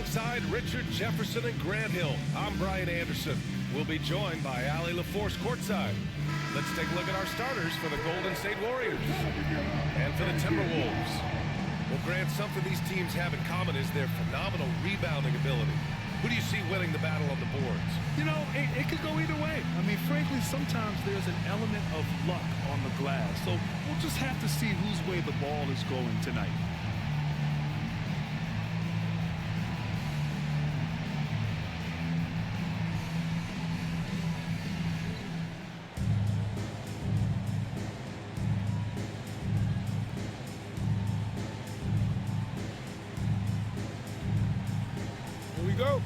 left side, Richard Jefferson and Grant Hill. I'm Brian Anderson. We'll be joined by Allie LaForce courtside. Let's take a look at our starters for the Golden State Warriors and for the Timberwolves. Well, Grant, something these teams have in common is their phenomenal rebounding ability. Who do you see winning the battle on the boards? You know, it could go either way. I mean, frankly, sometimes there's an element of luck on the glass. So we'll just have to see whose way the ball is going tonight. Here we go.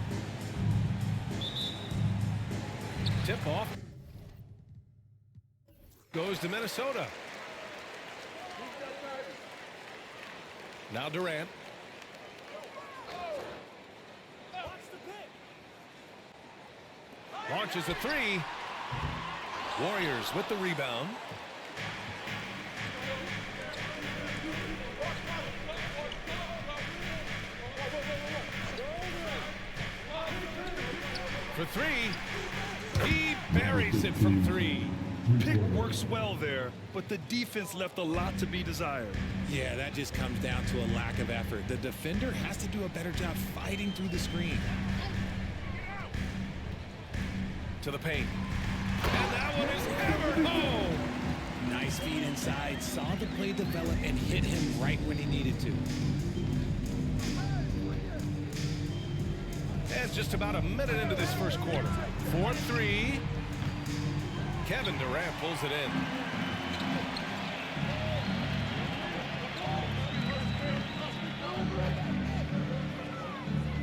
Tip off. Goes to Minnesota. Now Durant. Launches a three. Warriors with the rebound. For three. He buries it from three. Pick works well there, but the defense left a lot to be desired. Yeah, that just comes down to a lack of effort. The defender has to do a better job fighting through the screen. To the paint. And that one is hammered home. Nice feed inside, saw the play develop and hit him right when he needed to. It's just about a minute into this first quarter. 4-3. Kevin Durant pulls it in.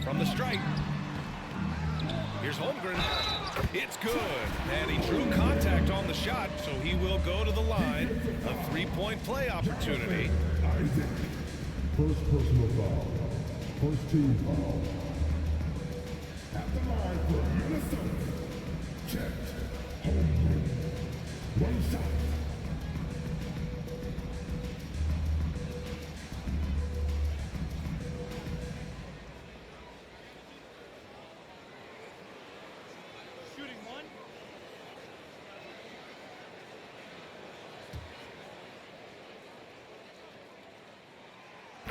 From the stripe. Here's Holmgren. It's good. And he drew contact on the shot, so he will go to the line. A three-point play opportunity. Isaac. First personal foul. First team foul. At the line for Minnesota. Checked. Holmgren. One shot. Shooting one.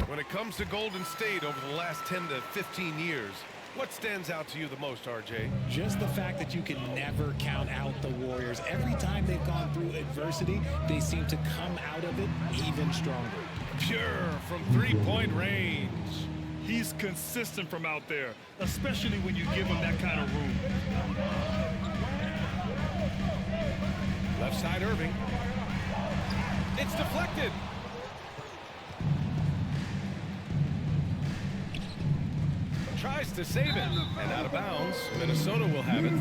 When it comes to Golden State over the last 10 to 15 years, what stands out to you the most, RJ? Just the fact that you can never count out the Warriors. Every time they've gone through adversity, they seem to come out of it even stronger. Pure from three-point range. He's consistent from out there, especially when you give him that kind of room. Left side, Irving. It's deflected. Tries to save it, and out of bounds. Minnesota will have it.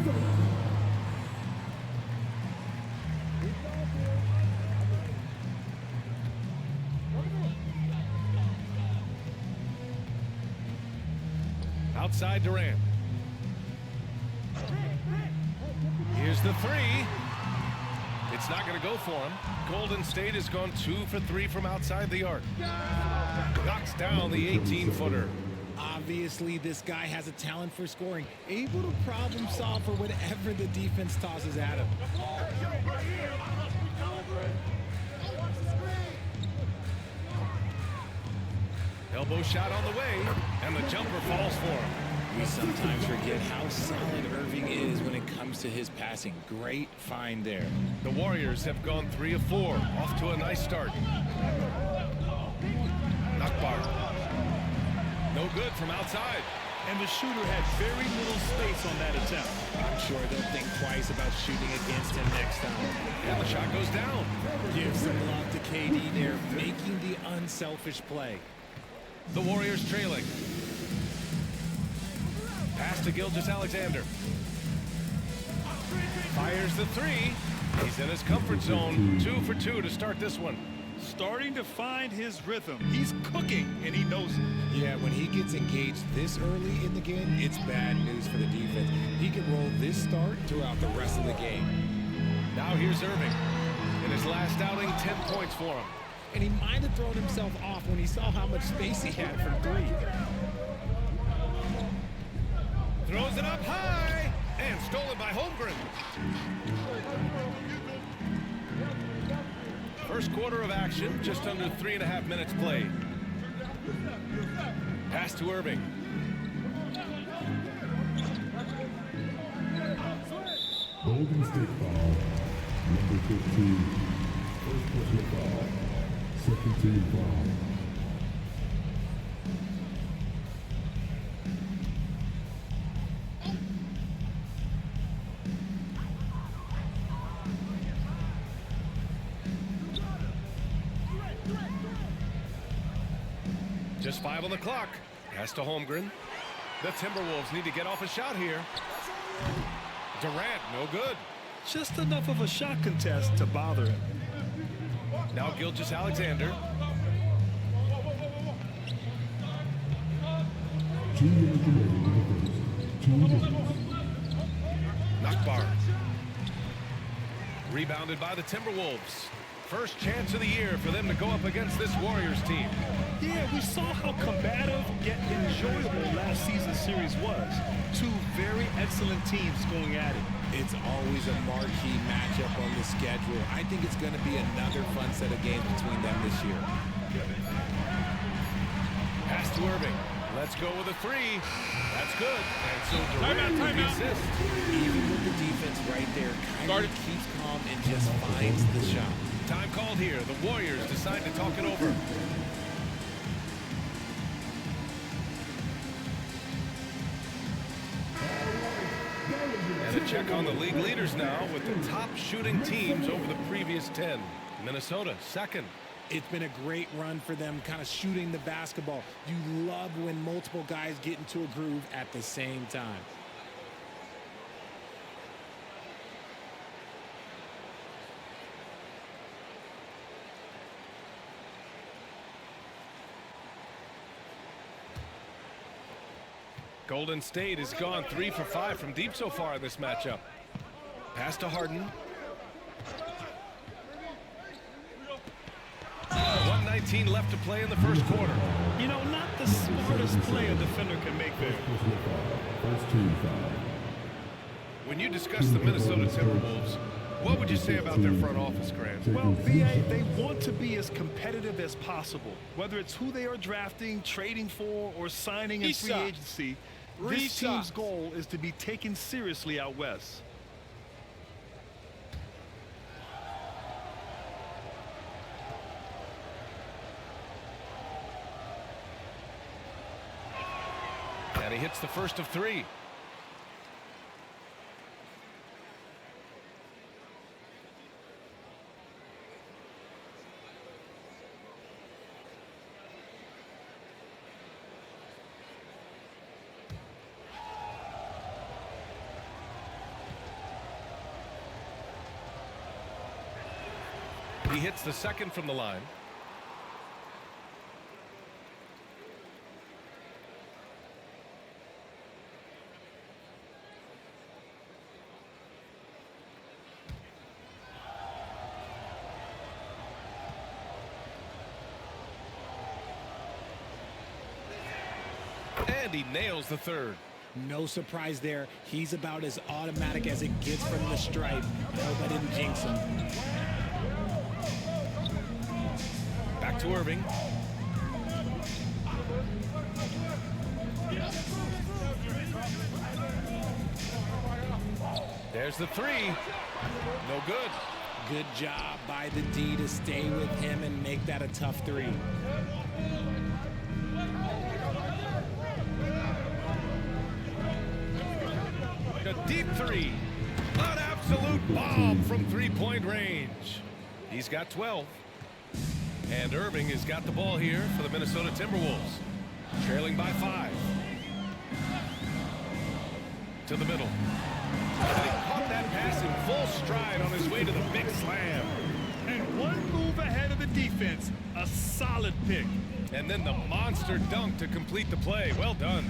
Outside Durant. Here's the three. It's not going to go for him. Golden State has gone 2 for 3 from outside the arc. Knocks down the 18-footer. Obviously, this guy has a talent for scoring, able to problem solve for whatever the defense tosses at him. Elbow shot on the way, and the jumper falls for him. We sometimes forget how solid Irving is when it comes to his passing. Great find there. The Warriors have gone 3 of 4, off to a nice start. Knockbar. No good from outside. And the shooter had very little space on that attempt. I'm sure they'll think twice about shooting against him next time. And the shot goes down. Give some love to KD there, making the unselfish play. The Warriors trailing. Pass to Gilgeous-Alexander. Fires the three. He's in his comfort zone. 2 for 2 to start this one. Starting to find his rhythm. He's cooking, and he knows it. Yeah, when he gets engaged this early in the game, it's bad news for the defense. He can roll this start throughout the rest of the game. Now here's Irving. In his last outing, 10 points for him. And he might have thrown himself off when he saw how much space he had for three. it up high and stolen by Holmgren. First quarter of action, just under 3.5 minutes played. Pass to Irving. Golden State foul. Number 15. First personal foul. Second team foul. Just 5 on the clock. Pass to Holmgren. The Timberwolves need to get off a shot here. Durant, no good. Just enough of a shot contest to bother him. Now Gilgeous-Alexander. 2 minutes remaining in the first. 2 minutes. Nakbar. Rebounded by the Timberwolves. First chance of the year for them to go up against this Warriors team. Yeah, we saw how combative yet enjoyable last season's series was. Two very excellent teams going at it. It's always a marquee matchup on the schedule. I think it's going to be another fun set of games between them this year. Pass to Irving. Let's go with a 3. That's good. And so Durant with the assist. Even with the defense right there, Kyrie keeps calm and just finds the shot. Time called here. The Warriors decide to talk it over. And a check on the league leaders now with the top shooting teams over the previous 10. Minnesota, second. It's been a great run for them, kind of shooting the basketball. You love when multiple guys get into a groove at the same time. Golden State has gone 3 for 5 from deep so far in this matchup. Pass to Harden. 1:19 left to play in the first quarter. You know, not the smartest play a defender can make there. Personal foul. First team foul. When you discuss the Minnesota Timberwolves, what would you say about their front office, Grant? Well, VA, they want to be as competitive as possible. Whether it's who they are drafting, trading for, or signing in free agency, this team's goal is to be taken seriously out west. And he hits the first of 3. He hits the second from the line. And he nails the third. No surprise there. He's about as automatic as it gets from the stripe. I hope I didn't jinx him. Back to Irving. There's the 3. No good. Good job by the D to stay with him and make that a tough 3. A deep 3. An absolute bomb from three-point range. He's got 12. And Irving has got the ball here for the Minnesota Timberwolves. Trailing by 5. To the middle. And he caught that pass in full stride on his way to the big slam. And one move ahead of the defense. A solid pick. And then the monster dunk to complete the play. Well done.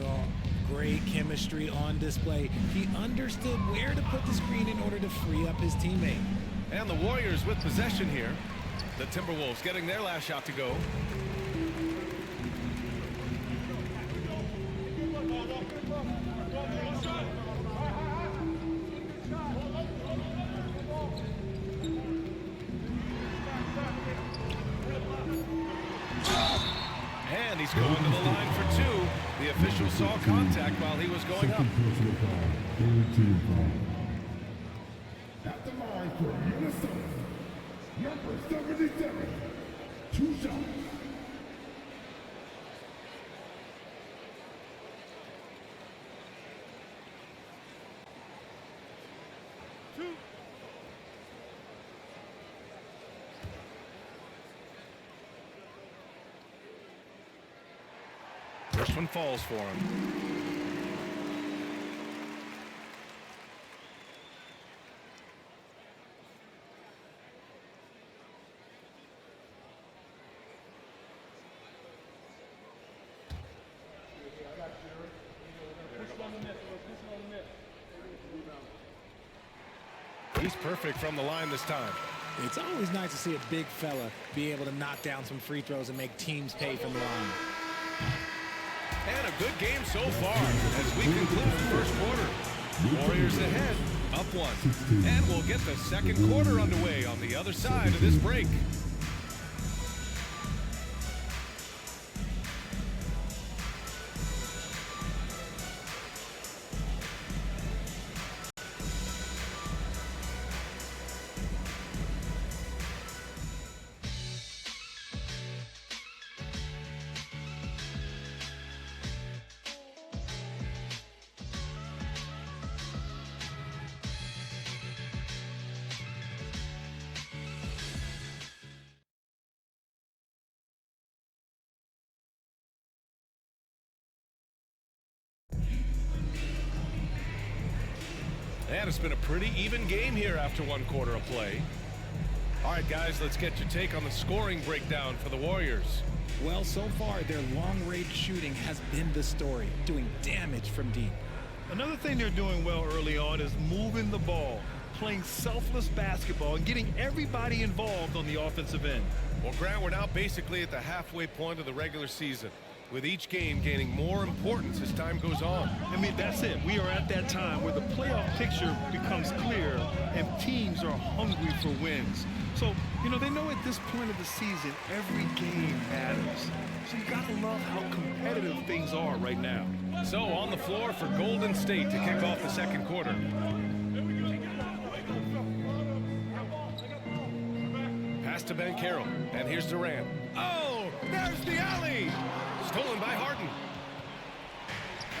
Oh, great chemistry on display. He understood where to put the screen in order to free up his teammate. And the Warriors with possession here. The Timberwolves getting their last shot to go. He's going to the line for two. The official saw contact while he was going up. Personal foul. Third team foul. At the line for Minnesota, number 77. 2 shots. First one falls for him. He's perfect from the line this time. It's always nice to see a big fella be able to knock down some free throws and make teams pay from the line. And a good game so far as we conclude the first quarter. Warriors ahead, up one. And we'll get the second quarter underway on the other side of this break. And it's been a pretty even game here after one quarter of play. All right, guys, let's get your take on the scoring breakdown for the Warriors. Well, so far, their long-range shooting has been the story, doing damage from deep. Another thing they're doing well early on is moving the ball, playing selfless basketball, and getting everybody involved on the offensive end. Well, Grant, we're now basically at the halfway point of the regular season, with each game gaining more importance as time goes on. I mean, that's it. We are at that time where the playoff picture becomes clear and teams are hungry for wins. So, you know, they know at this point of the season, every game matters. So you gotta love how competitive things are right now. So on the floor for Golden State to kick off the second quarter. Pass to Banchero, and here's Durant. Oh, there's the alley! Stolen by Harden.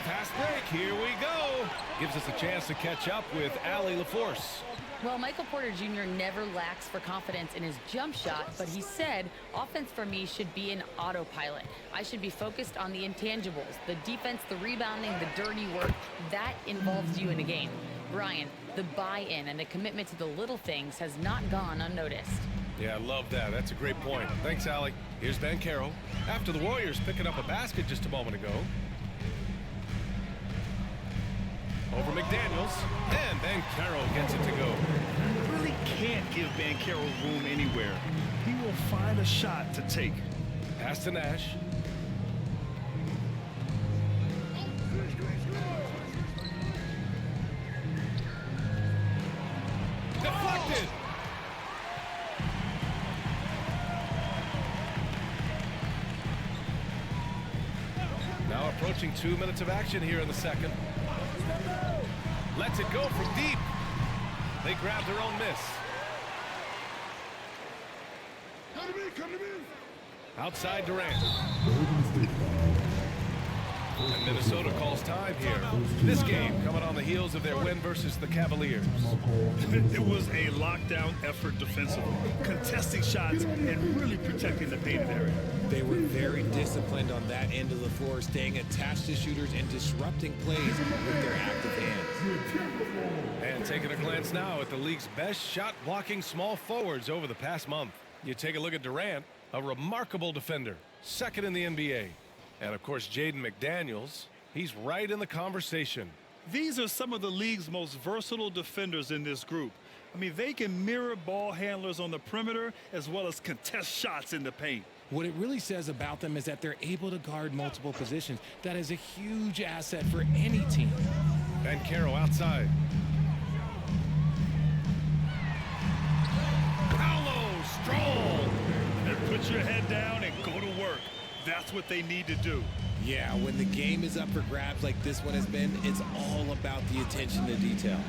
Fast break, here we go. Gives us a chance to catch up with Allie LaForce. Well, Michael Porter Jr. never lacks for confidence in his jump shot, but he said, offense for me should be an autopilot. I should be focused on the intangibles, the defense, the rebounding, the dirty work. That involves you in a game. Brian, the buy-in and the commitment to the little things has not gone unnoticed. Yeah, I love that. That's a great point. Thanks, Allie. Here's Banchero. After the Warriors picking up a basket just a moment ago. Over McDaniels, and Banchero gets it to go. You really can't give Banchero room anywhere. He will find a shot to take. Pass to Nash. Deflected. Now approaching 2 minutes of action here in the second. Lets it go from deep. They grab their own miss. Outside Durant. And Minnesota calls time here. This game coming on the heels of their win versus the Cavaliers. It was a lockdown effort defensively, contesting shots and really protecting the painted area. They were very disciplined on that end of the floor, staying attached to shooters and disrupting plays with their active hands. And taking a glance now at the league's best shot-blocking small forwards over the past month. You take a look at Durant, a remarkable defender, second in the NBA. And, of course, Jaden McDaniels, he's right in the conversation. These are some of the league's most versatile defenders in this group. I mean, they can mirror ball handlers on the perimeter as well as contest shots in the paint. What it really says about them is that they're able to guard multiple positions. That is a huge asset for any team. Banchero outside. Paolo strong. And put your head down and go to work. That's what they need to do. Yeah, when the game is up for grabs like this one has been, it's all about the attention to detail.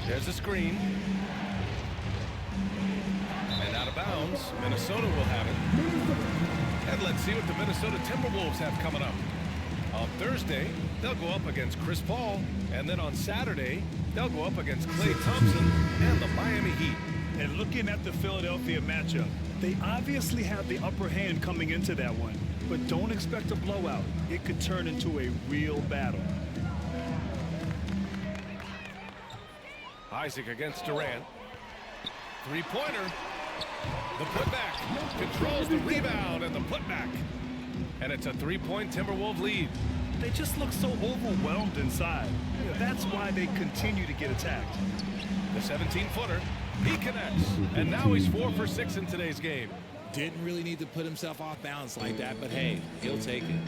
There's a screen. And out of bounds, Minnesota will have it. And let's see what the Minnesota Timberwolves have coming up. On Thursday, they'll go up against Chris Paul. And then on Saturday, they'll go up against Klay Thompson and the Miami Heat. And looking at the Philadelphia matchup, they obviously have the upper hand coming into that one. But don't expect a blowout. It could turn into a real battle. Isaac against Durant. Three-pointer. The putback. Controls the rebound and the putback. And it's a three-point Timberwolves lead. They just look so overwhelmed inside. That's why they continue to get attacked. The 17-footer. He connects. And now he's 4 for 6 in today's game. Didn't really need to put himself off balance like that, but hey, he'll take it.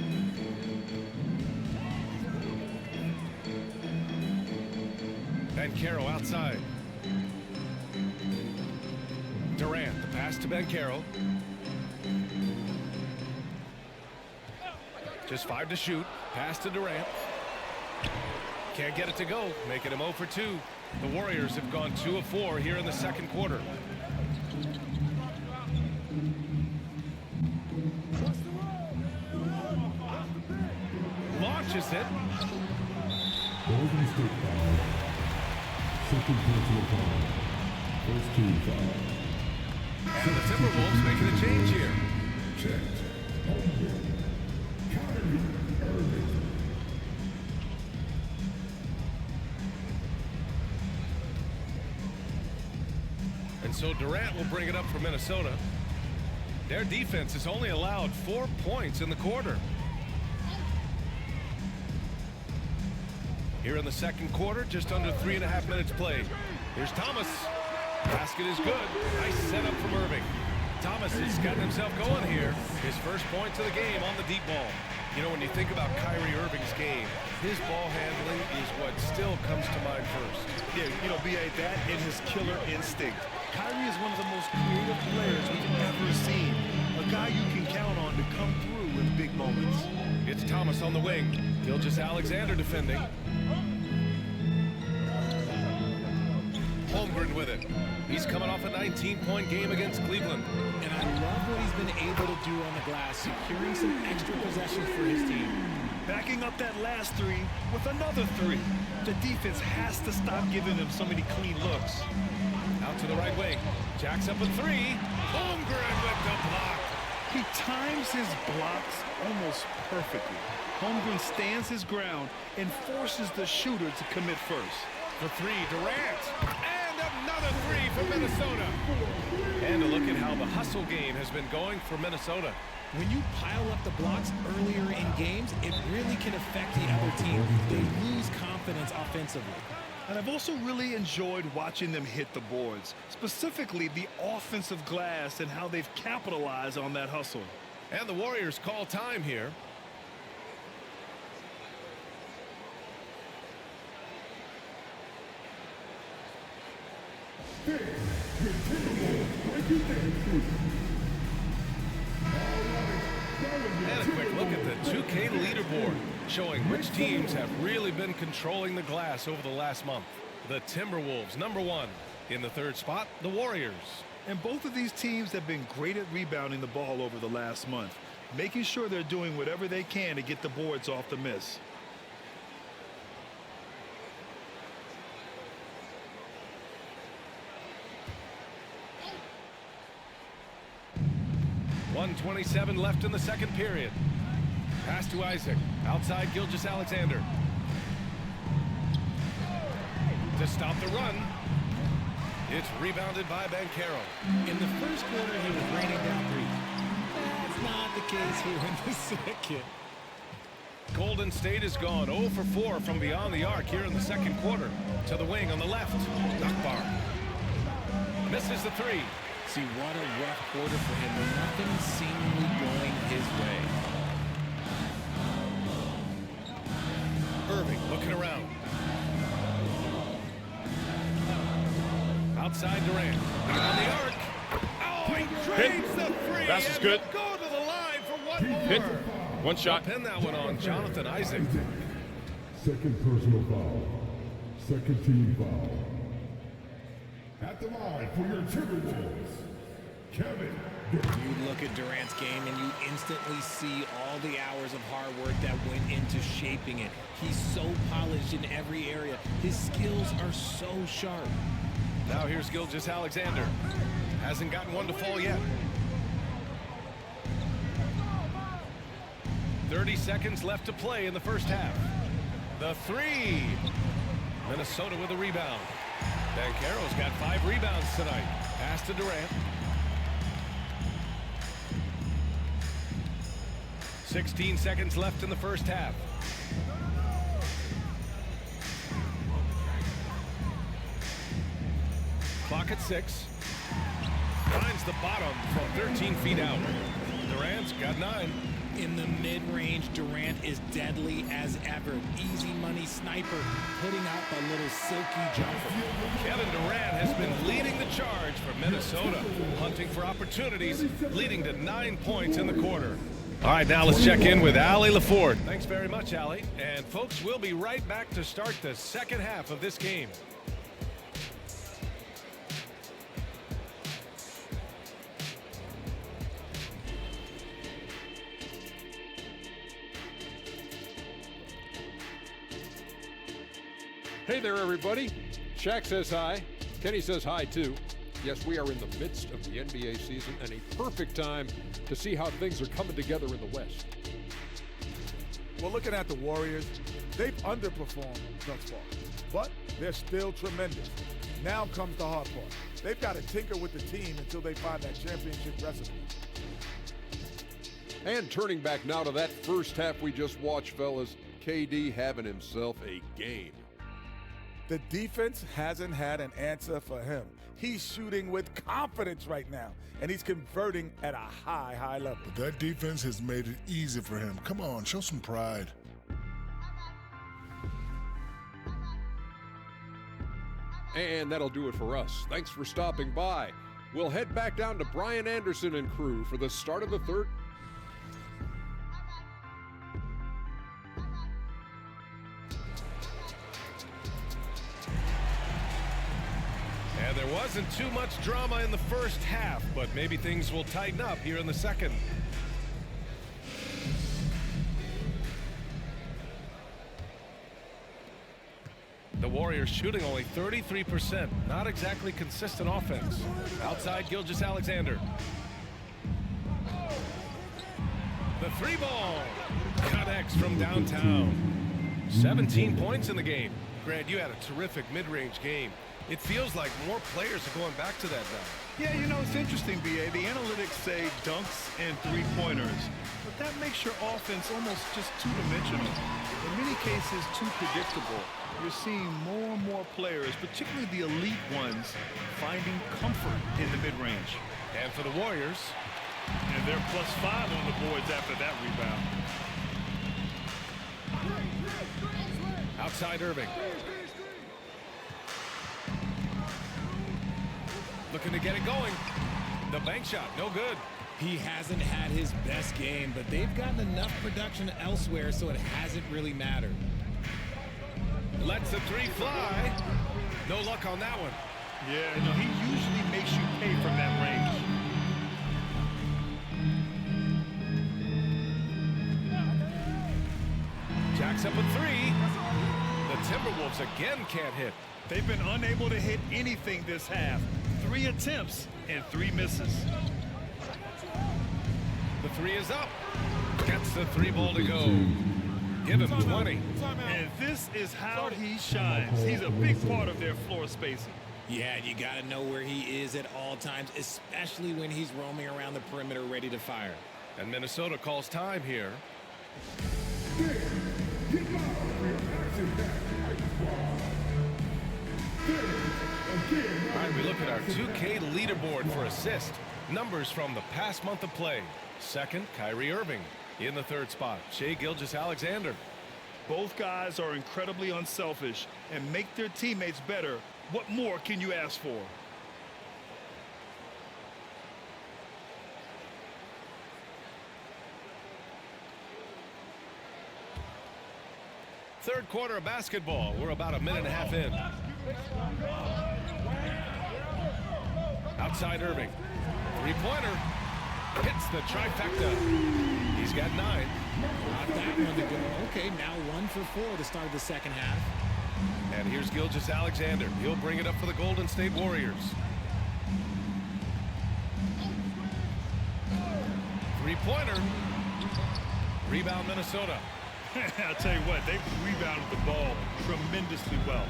Banchero outside. Durant, the pass to Banchero. Just 5 to shoot. Pass to Durant. Can't get it to go, making him 0 for 2. The Warriors have gone 2 of 4 here in the second quarter. Launches it. Golden State foul. Second personal foul. First team foul. And the Timberwolves making a change here. Checked. Holmgren. Kyrie Irving. And so Durant will bring it up for Minnesota. Their defense has only allowed 4 points in the quarter. Here in the second quarter, just under 3.5 minutes played. Here's Thomas. Basket is good. Nice setup from Irving. Thomas has gotten himself going here. His first points of the game on the deep ball. You know, when you think about Kyrie Irving's game, his ball handling is what still comes to mind first. Yeah, you know, B.A., that and his killer instinct. Kyrie is one of the most creative players we've ever seen. A guy you can count on to come through in big moments. It's Thomas on the wing. Gilgeous-Alexander defending. Holmgren with it. He's coming off a 19-point game against Cleveland. And I love what he's been able to do on the glass, securing some extra possessions for his team. Backing up that last three with another three. The defense has to stop giving them so many clean looks. Out to the right wing. Jacks up a three. Holmgren with the block. He times his blocks almost perfectly. Holmgren stands his ground and forces the shooter to commit first. For three, Durant. And another three for Minnesota. And a look at how the hustle game has been going for Minnesota. When you pile up the blocks earlier in games, it really can affect the other team. They lose confidence offensively. And I've also really enjoyed watching them hit the boards, specifically the offensive glass and how they've capitalized on that hustle. And the Warriors call time here. And a quick look at the 2K leaderboard, showing which teams have really been controlling the glass over the last month. The Timberwolves, #1. In the third spot, the Warriors. And both of these teams have been great at rebounding the ball over the last month, making sure they're doing whatever they can to get the boards off the miss. .127 left in the second period. Pass to Isaac. Outside Gilgeous-Alexander. To stop the run. It's rebounded by Banchero. In the first quarter, he was raining down threes. That's not the case here in the second. Golden State has gone 0 for 4 from beyond the arc here in the second quarter. To the wing on the left. Akbar. Misses the three. See, what a rough quarter for him. Nothing seemingly going his way. Irving looking around. Outside Durant. On the arc. Oh, he Drains the three. Pass is and good. he'll go to the line for one more. Hit. One shot. Pin that one on Jonathan Isaac. Second personal foul. Second team foul. At the line for your Timberwolves, Kevin Durant. You look at Durant's game and you instantly see all the hours of hard work that went into shaping it. He's so polished in every area. His skills are so sharp. Now here's Gilgeous-Alexander. Hasn't gotten one to fall yet. 30 seconds left to play in the first half. The three. Minnesota with a rebound. Banchero's got 5 rebounds tonight. Pass to Durant. 16 seconds left in the first half. Clock at 6. Finds the bottom from 13 feet out. Durant's got 9. In the mid-range, Durant is deadly as ever. Easy money sniper, putting out the little silky jumper. Kevin Durant has been leading the charge for Minnesota, hunting for opportunities, leading to 9 points in the quarter. All right, now let's check in with Allie LaForte. Thanks very much, Allie. And folks, we'll be right back to start the second half of this game. Hey there, everybody. Shaq says hi. Kenny says hi, too. Yes, we are in the midst of the NBA season and a perfect time to see how things are coming together in the West. Well, looking at the Warriors, they've underperformed thus far, but they're still tremendous. Now comes the hard part. They've got to tinker with the team until they find that championship recipe. And turning back now to that first half we just watched, fellas, KD having himself a game. The defense hasn't had an answer for him. He's shooting with confidence right now, and he's converting at a high, high level. But that defense has made it easy for him. Come on, show some pride. And that'll do it for us. Thanks for stopping by. We'll head back down to Brian Anderson and crew for the start of the third. And there wasn't too much drama in the first half, but maybe things will tighten up here in the second. The Warriors shooting only 33%. Not exactly consistent offense. Outside Gilgeous-Alexander. The three ball connects from downtown. 17 points in the game. Grant, you had a terrific mid-range game. It feels like more players are going back to that now. Yeah, you know, it's interesting, B.A. The analytics say dunks and three-pointers, but that makes your offense almost just two-dimensional. In many cases, too predictable. You're seeing more and more players, particularly the elite ones, finding comfort in the mid-range. And for the Warriors. And they're +5 on the boards after that rebound. Outside Irving. Looking to get it going. The bank shot, no good. He hasn't had his best game, but they've gotten enough production elsewhere, so it hasn't really mattered. Lets the three fly. No luck on that one. Yeah, you know, he usually makes you pay from that range. Jacks up a three. The Timberwolves again can't hit. They've been unable to hit anything this half. 3 attempts and 3 misses. The three is up. Gets the three ball to go. Give him 20. And this is how he shines. He's a big part of their floor spacing. Yeah, you got to know where he is at all times, especially when he's roaming around the perimeter ready to fire. And Minnesota calls time here. All right, we look at our 2K leaderboard for assist. Numbers from the past month of play. Second, Kyrie Irving. In the third spot, Shai Gilgeous-Alexander. Both guys are incredibly unselfish and make their teammates better. What more can you ask for? Third quarter of basketball. We're about a minute and a half in. Outside Irving. Three-pointer. Hits the trifecta. He's got 9. Got that one to go. Okay, now 1 for 4 to start the second half. And here's Gilgeous-Alexander. He'll bring it up for the Golden State Warriors. Three-pointer. Rebound Minnesota. I'll tell you what, they rebounded the ball tremendously well.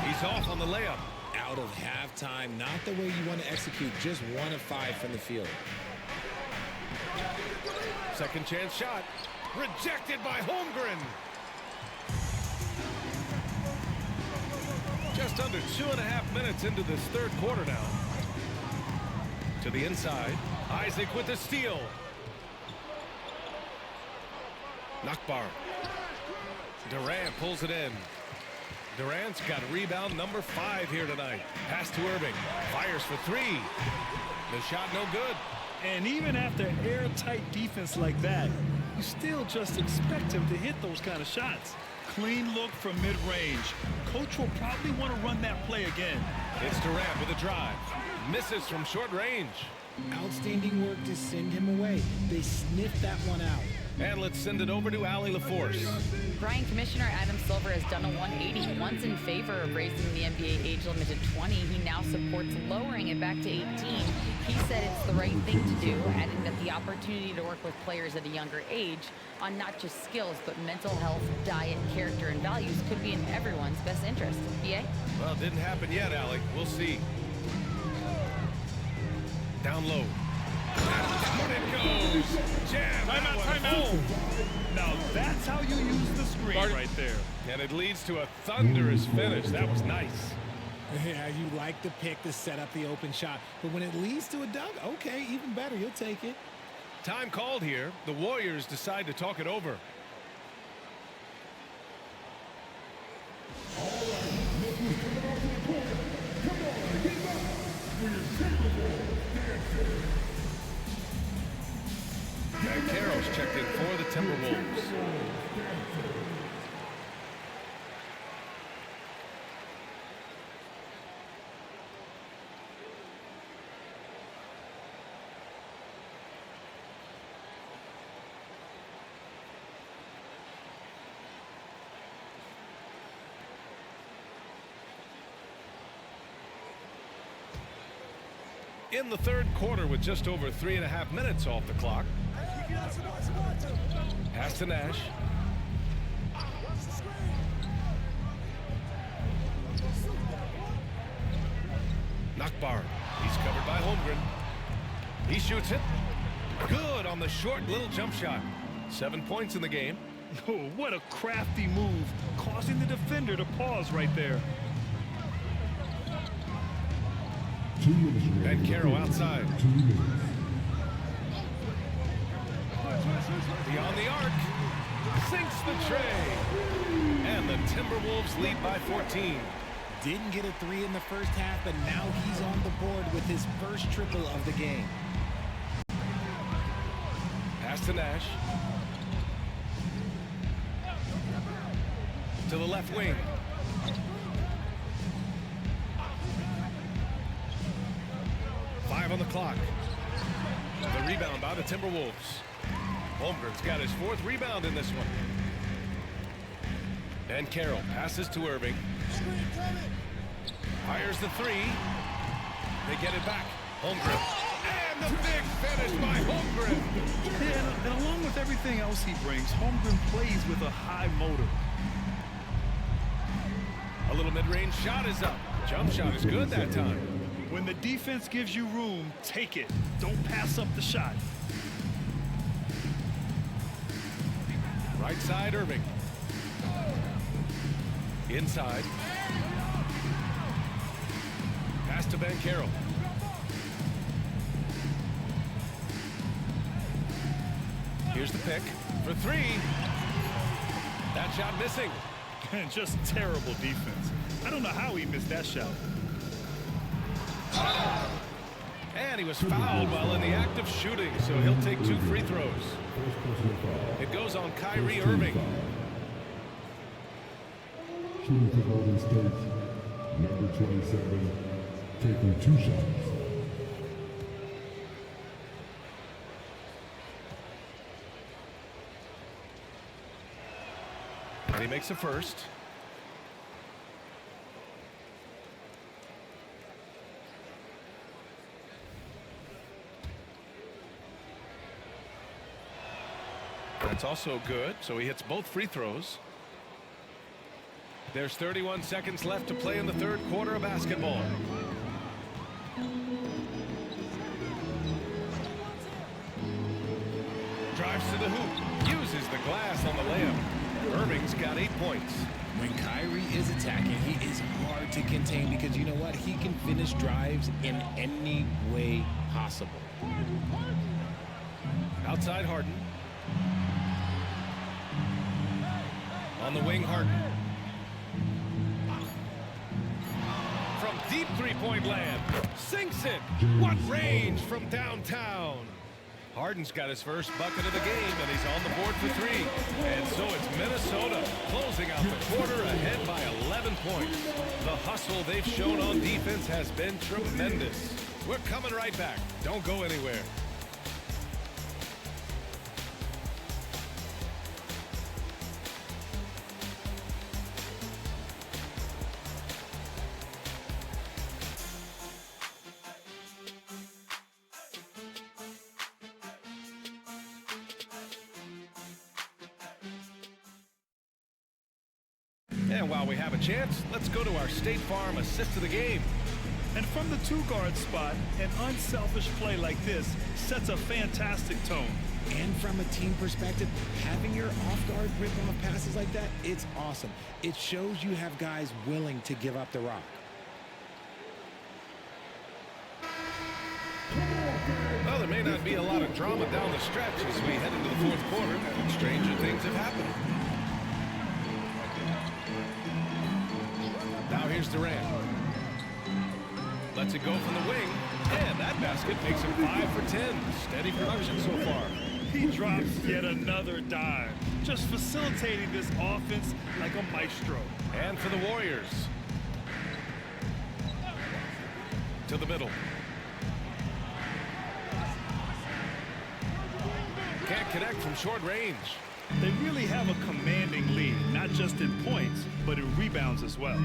He's off on the layup. Out of halftime, not the way you want to execute, just 1 of 5 from the field. Second chance shot. Rejected by Holmgren. Just under 2.5 minutes into this third quarter now. To the inside. Isaac with the steal. Nakbar. Durant pulls it in. Durant's got rebound number 5 here tonight. Pass to Irving. Fires for 3. The shot no good. And even after airtight defense like that, you still just expect him to hit those kind of shots. Clean look from mid-range. Coach will probably want to run that play again. It's Durant with a drive. Misses from short range. Outstanding work to send him away. They sniffed that one out. And let's send it over to Allie LaForce. Brian, Commissioner Adam Silver has done a 180. Once in favor of raising the NBA age limit to 20, he now supports lowering it back to 18. He said it's the right thing to do, adding that the opportunity to work with players at a younger age on not just skills, but mental health, diet, character, and values could be in everyone's best interest. BA? Well, it didn't happen yet, Allie. We'll see. Down low. Down it goes. Jam. Timeout. Now that's how you use the screen right there. And it leads to a thunderous finish. That was nice. Yeah, you like the pick to set up the open shot. But when it leads to a dunk, okay, even better. You'll take it. Time called here. The Warriors decide to talk it over. And Carroll's checked in for the Timberwolves. In the third quarter with just over 3.5 minutes off the clock. Pass to Nash. Nakbar. He's covered by Holmgren. He shoots it. Good on the short little jump shot. 7 points in the game. Oh, what a crafty move, causing the defender to pause right there. And Carroll outside. Beyond the arc. Sinks the tray. And the Timberwolves lead by 14. Didn't get a 3 in the first half, but now he's on the board with his first triple of the game. Pass to Nash. To the left wing. On the clock. The rebound by the Timberwolves. Holmgren's got his 4th rebound in this one. And Carroll passes to Irving. Fires the 3. They get it back. Holmgren. And the big finish by Holmgren. Yeah, and along with everything else he brings, Holmgren plays with a high motor. A little mid-range shot is up. Jump shot is good that time. When the defense gives you room, take it. Don't pass up the shot. Right side, Irving. Inside. Pass to Ben Carroll. Here's the pick for 3. That shot missing. Just terrible defense. I don't know how he missed that shot. And he was fouled while in the act of shooting, so he'll take 2 free throws. It goes on Kyrie Irving. Shooting for Golden State, number 27, taking 2 shots. And he makes a first. That's also good, so he hits both free throws. There's 31 seconds left to play in the 3rd quarter of basketball. Drives to the hoop, uses the glass on the layup. Irving's got 8 points. When Kyrie is attacking, he is hard to contain because you know what? He can finish drives in any way possible. Outside Harden. On the wing, Harden. From deep three-point land. Sinks it. What range from downtown. Harden's got his first bucket of the game, and he's on the board for 3. And so it's Minnesota closing out the quarter ahead by 11 points. The hustle they've shown on defense has been tremendous. We're coming right back. Don't go anywhere. And while we have a chance, let's go to our State Farm assist of the game. And from the 2-guard spot, an unselfish play like this sets a fantastic tone. And from a team perspective, having your off-guard rip-off passes like that, it's awesome. It shows you have guys willing to give up the rock. Well, there may not be a lot of drama down the stretch as we head into the 4th quarter. Stranger things have happened. Now here's Durant. Lets it go from the wing. And that basket makes him 5 for 10. Steady production so far. He drops yet another dime, just facilitating this offense like a maestro. And for the Warriors. To the middle. Can't connect from short range. They really have a commanding lead, not just in points, but in rebounds as well.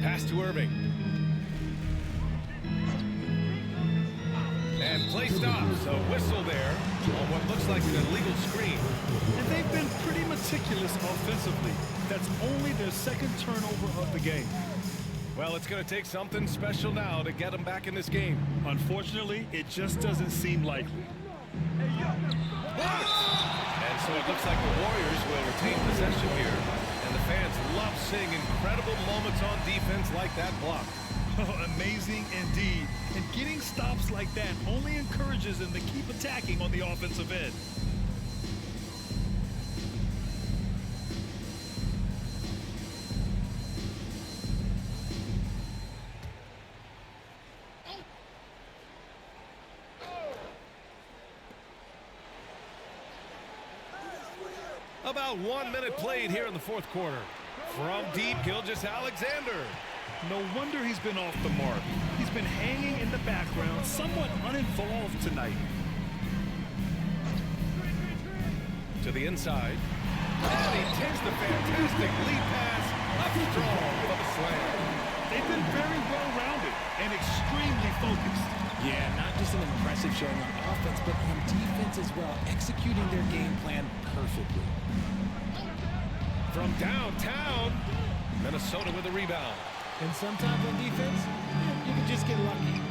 Pass to Irving. And play stops. A whistle there on what looks like an illegal screen. And they've been pretty meticulous offensively. That's only their 2nd turnover of the game. Well, it's going to take something special now to get them back in this game. Unfortunately, it just doesn't seem likely. And so it looks like the Warriors will retain possession here. And the fans love seeing incredible moments on defense like that block. Amazing indeed. And getting stops like that only encourages them to keep attacking on the offensive end. About 1 minute played here in the 4th quarter. From deep, Gilgeous-Alexander. No wonder he's been off the mark. He's been hanging in the background, somewhat uninvolved tonight. To the inside. And he takes the fantastic lead pass up strong for the slam. They've been very well-rounded and extremely focused. Yeah, not just an impressive showing on offense, but on defense as well, executing their game plan perfectly. From downtown, Minnesota with a rebound. And sometimes on defense, you can just get lucky.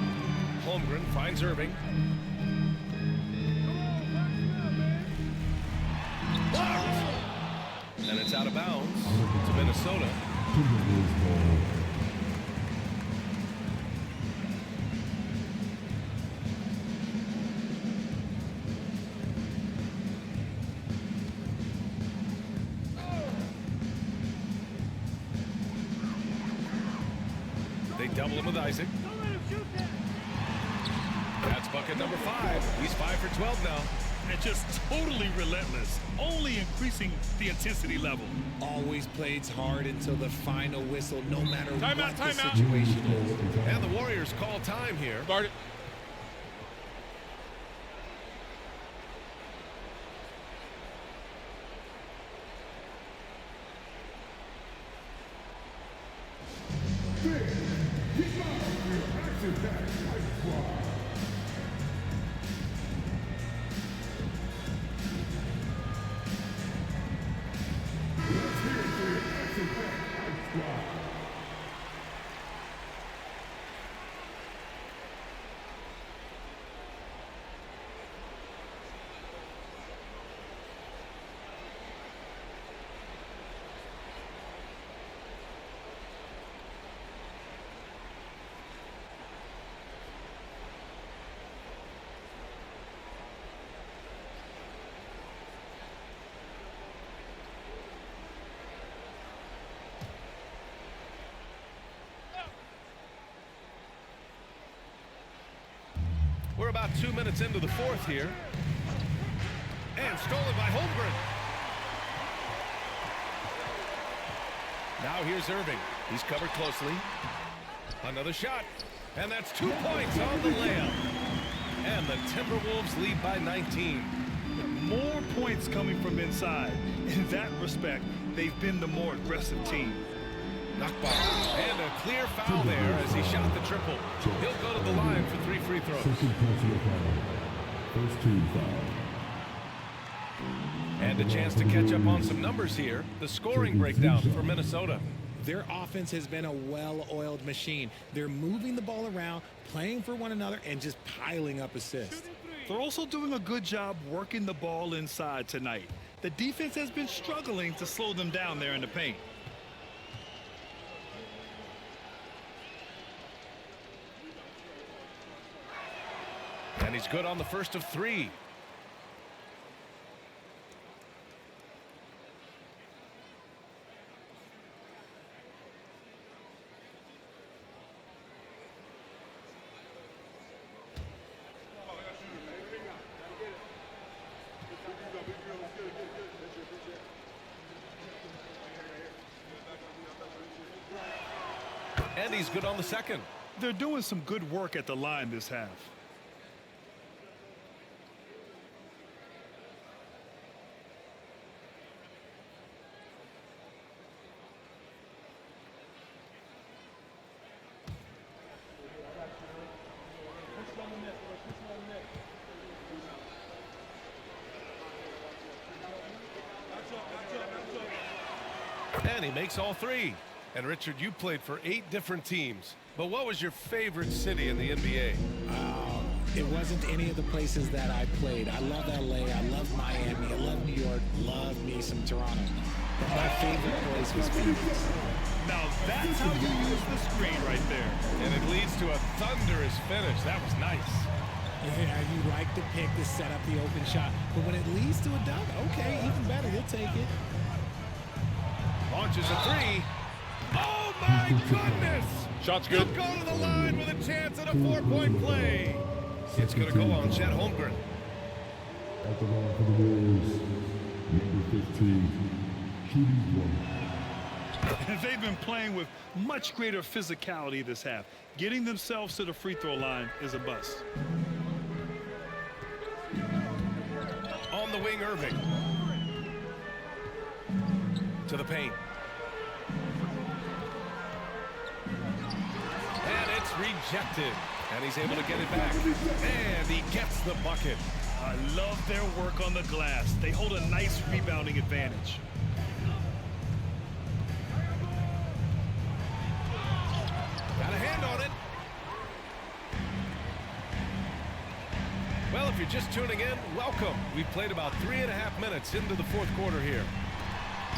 Holmgren finds Irving. Blocked! And it's out of bounds to Minnesota. They double him with Isaac. That's bucket number 5. He's 5 for 12 now. And just totally relentless, only increasing the intensity level. Always plays hard until the final whistle, no matter what the Timeout. situation is. And the Warriors call time here. Start it. We're about 2 minutes into the fourth here. And stolen by Holmgren. Now here's Irving. He's covered closely. Another shot. And that's 2 points on the layup. And the Timberwolves lead by 19. More points coming from inside. In that respect, they've been the more aggressive team. Knockback. And a clear foul there as he shot the triple. He'll go to the line for 3 free throws. Second personal foul. First team foul. And a chance to catch up on some numbers here. The scoring breakdown for Minnesota. Their offense has been a well-oiled machine. They're moving the ball around, playing for one another, and just piling up assists. They're also doing a good job working the ball inside tonight. The defense has been struggling to slow them down there in the paint. And he's good on the first of 3. And he's good on the second. They're doing some good work at the line this half. And he makes all 3. And Richard, you played for 8 different teams. But what was your favorite city in the NBA? It wasn't any of the places that I played. I love LA, I love Miami, I love New York, love me some Toronto. But my favorite place was Phoenix. Now that's how you use the screen right there. And it leads to a thunderous finish. That was nice. Yeah, you like the pick to set up the open shot. But when it leads to a dunk, okay, even better, he'll take it. Launches a 3. Oh my goodness! Shot's good. He'll go to the line with a chance at a 4-point play. It's going to go on Chet Holmgren. At the line for the Warriors, number 15, shooting 1. They've been playing with much greater physicality this half. Getting themselves to the free throw line is a bust. On the wing, Irving. To the paint. And it's rejected. And he's able to get it back. And he gets the bucket. I love their work on the glass. They hold a nice rebounding advantage. Got a hand on it. Well, if you're just tuning in, welcome. We've played about 3.5 minutes into the fourth quarter here.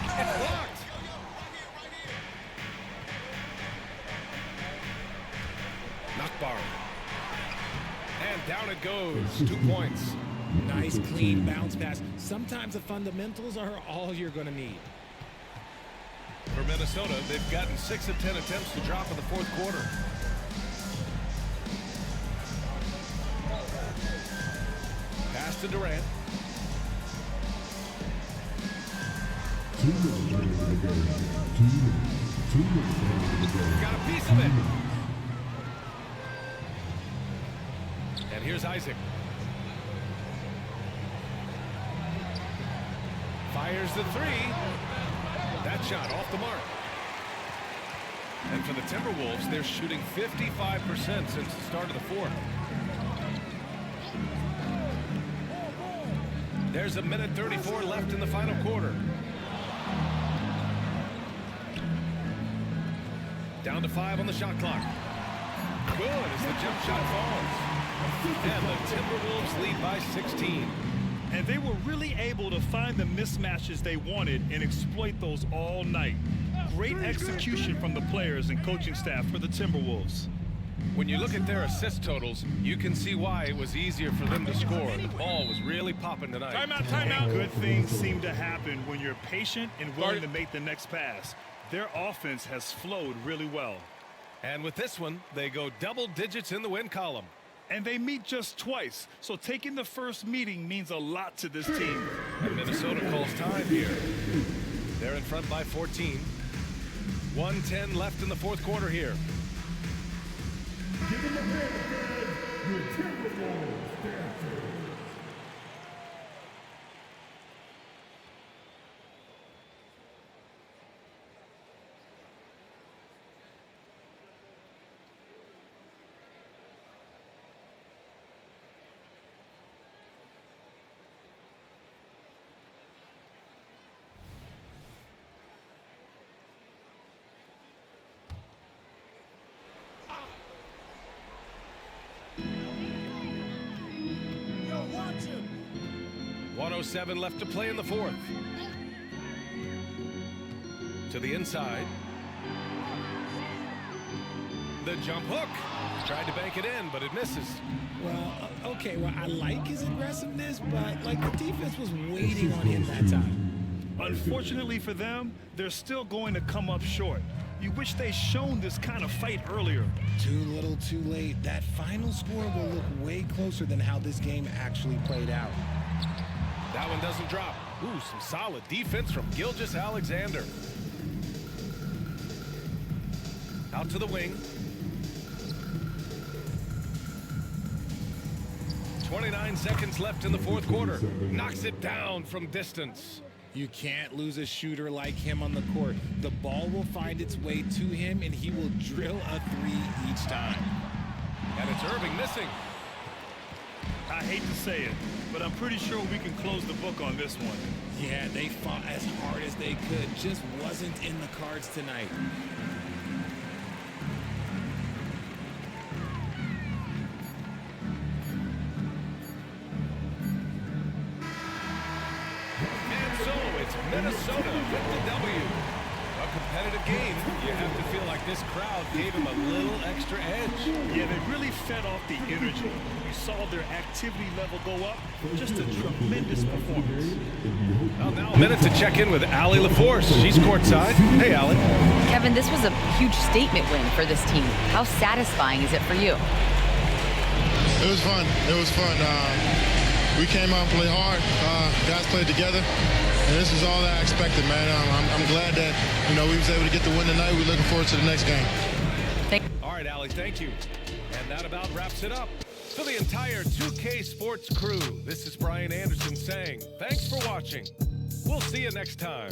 It's blocked. Knockbar. And down it goes. 2 points. Nice, clean bounce pass. Sometimes the fundamentals are all you're going to need. For Minnesota, they've gotten 6 of 10 attempts to drop in the fourth quarter. to Durant. 2 minutes remaining in the game. 2 minutes. 2 minutes remaining in the game. Got a piece of it. And here's Isaac. Fires the three. That shot off the mark. And for the Timberwolves, they're shooting 55% since the start of the fourth. There's a minute 34 left in the final quarter. Down to 5 on the shot clock. Good as the jump shot falls. And the Timberwolves lead by 16. And they were really able to find the mismatches they wanted and exploit those all night. Great execution from the players and coaching staff for the Timberwolves. When you look at their assist totals, you can see why it was easier for them to score. The ball was really popping tonight. And good things seem to happen when you're patient and willing to make the next pass. Their offense has flowed really well. And with this one, they go double digits in the win column. And they meet just twice, so taking the first meeting means a lot to this team. And Minnesota calls time here. They're in front by 14. 1:10 left in the fourth quarter here. Give him a hand, man. Your Timberwolves dancers. Watch him. 1:07 left to play in the fourth. To the inside. The jump hook. Tried to bank it in, but it misses. Well, okay, well, I like his aggressiveness, but, like, the defense was waiting on him that time. Unfortunately for them, they're still going to come up short. You wish they'd shown this kind of fight earlier. Too little, too late. That final score will look way closer than how this game actually played out. That one doesn't drop. Ooh, some solid defense from Gilgeous-Alexander. Out to the wing. 29 seconds left in the fourth quarter. Knocks it down from distance. You can't lose a shooter like him on the court. The ball will find its way to him, and he will drill a three each time. And it's Irving missing. I hate to say it, but I'm pretty sure we can close the book on this one. Yeah, they fought as hard as they could. Just wasn't in the cards tonight. Minnesota with the W. A competitive game. You have to feel like this crowd gave them a little extra edge. Yeah, they really fed off the energy. You saw their activity level go up. Just a tremendous performance. Well, now a minute to check in with Allie LaForce. She's courtside. Hey, Allie. Kevin, this was a huge statement win for this team. How satisfying is it for you? It was fun. It was fun. We came out and played hard. Guys played together. And this is all that I expected, man. I'm glad that, we was able to get the win tonight. We're looking forward to the next game. All right, Allie, thank you. And that about wraps it up. For the entire 2K Sports crew, this is Brian Anderson saying thanks for watching. We'll see you next time.